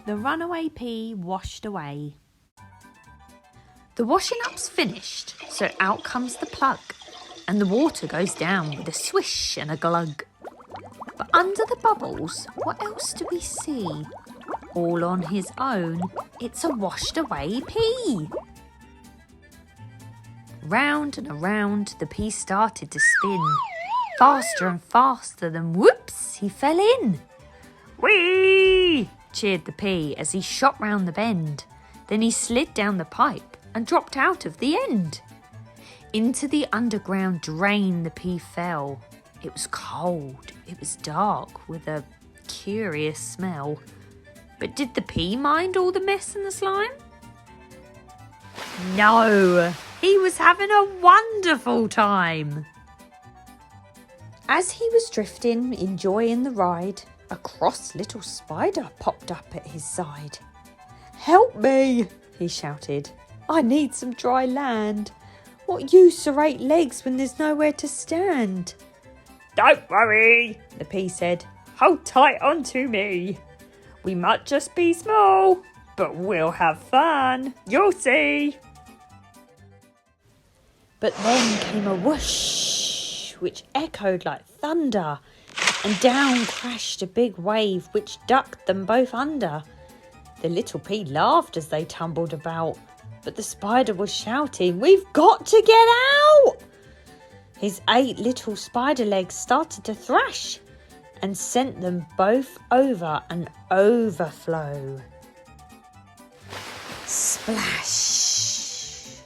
The runaway pea washed away. The washing up's finished, so out comes the plug, and the water goes down with a swish and a glug. But under the bubbles, what else do we see? All on his own, it's a washed away pea. Round and around the pea started to spin. Faster and faster, then whoops, he fell in. Whee! Cheered the pea as he shot round the bend. Then he slid down the pipe and dropped out of the end. Into the underground drain the pea fell. It was cold, it was dark, with a curious smell. But did the pea mind all the mess and the slime? No, he was having a wonderful time. As he was drifting, enjoying the ride, a cross little spider popped up at his side. "Help me," he shouted. "I need some dry land. What use are 8 legs when there's nowhere to stand?" "Don't worry," the pea said. "Hold tight onto me. We might just be small, but we'll have fun. You'll see." But then came a whoosh, which echoed like thunder, and down crashed a big wave which ducked them both under. The little pea laughed as they tumbled about, but the spider was shouting, "We've got to get out!" His 8 little spider legs started to thrash and sent them both over an overflow. Splash!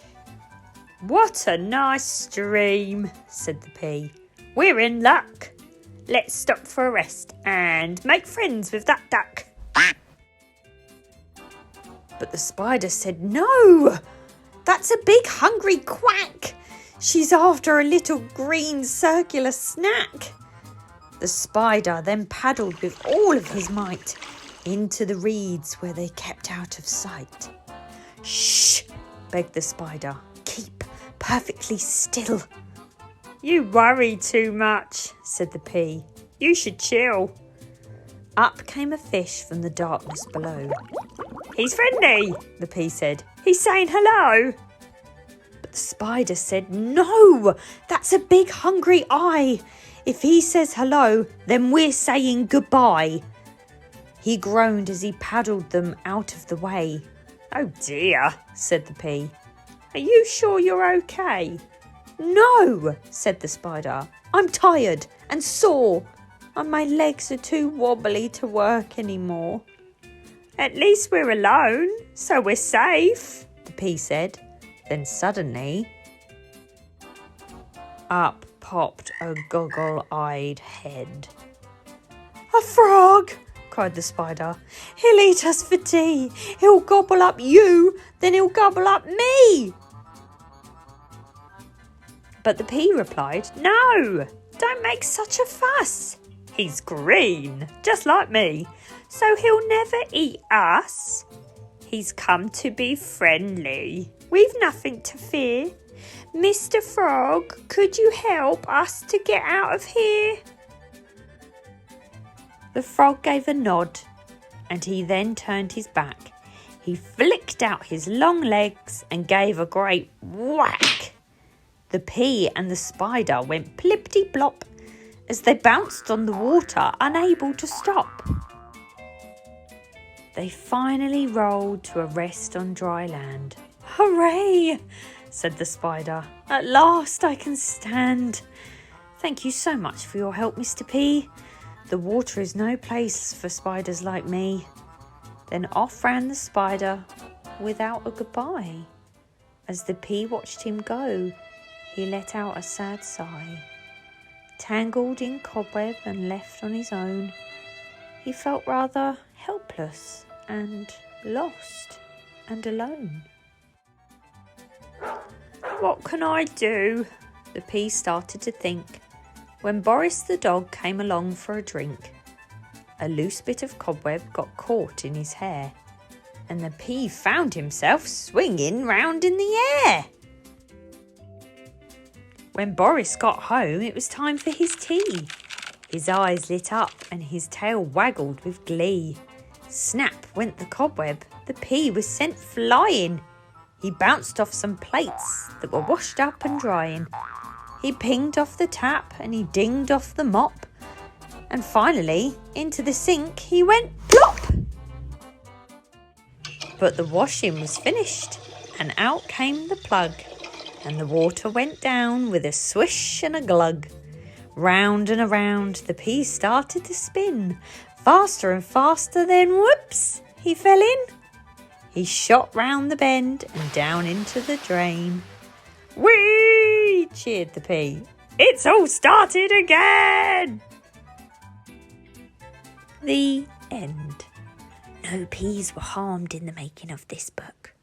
"What a nice stream," said the pea. "We're in luck. Let's stop for a rest and make friends with that duck." But the spider said, "No, that's a big hungry quack. She's after a little green circular snack." The spider then paddled with all of his might into the reeds where they kept out of sight. "Shh," begged the spider. "Keep perfectly still." "You worry too much," said the pea. "You should chill." Up came a fish from the darkness below. "He's friendly," the pea said. "He's saying hello." But the spider said, "No, that's a big hungry eye. If he says hello, then we're saying goodbye." He groaned as he paddled them out of the way. "Oh dear," said the pea. "Are you sure you're okay?" "No," said the spider. "I'm tired and sore, and my legs are too wobbly to work anymore." "At least we're alone, so we're safe," the pea said. Then suddenly, up popped a goggle-eyed head. "A frog!" cried the spider. "He'll eat us for tea. He'll gobble up you, then he'll gobble up me." But the pea replied, "No, don't make such a fuss. He's green, just like me, so he'll never eat us. He's come to be friendly. We've nothing to fear. Mr. Frog, could you help us to get out of here?" The frog gave a nod, and he then turned his back. He flicked out his long legs and gave a great whack. The pea and the spider went plippity-plop as they bounced on the water, unable to stop. They finally rolled to a rest on dry land. "Hooray!" said the spider. "At last I can stand. Thank you so much for your help, Mr. P. The water is no place for spiders like me." Then off ran the spider without a goodbye. As the pea watched him go, he let out a sad sigh. Tangled in cobweb and left on his own, he felt rather helpless and lost and alone. "What can I do?" the pea started to think, when Boris the dog came along for a drink. A loose bit of cobweb got caught in his hair, and the pea found himself swinging round in the air. When Boris got home, it was time for his tea. His eyes lit up and his tail waggled with glee. Snap went the cobweb. The pea was sent flying. He bounced off some plates that were washed up and drying. He pinged off the tap and he dinged off the mop. And finally, into the sink he went plop. But the washing was finished and out came the plug. And the water went down with a swish and a glug. Round and around the pea started to spin. Faster and faster, then whoops, he fell in. He shot round the bend and down into the drain. Whee! Cheered the pea. It's all started again! The end. No peas were harmed in the making of this book.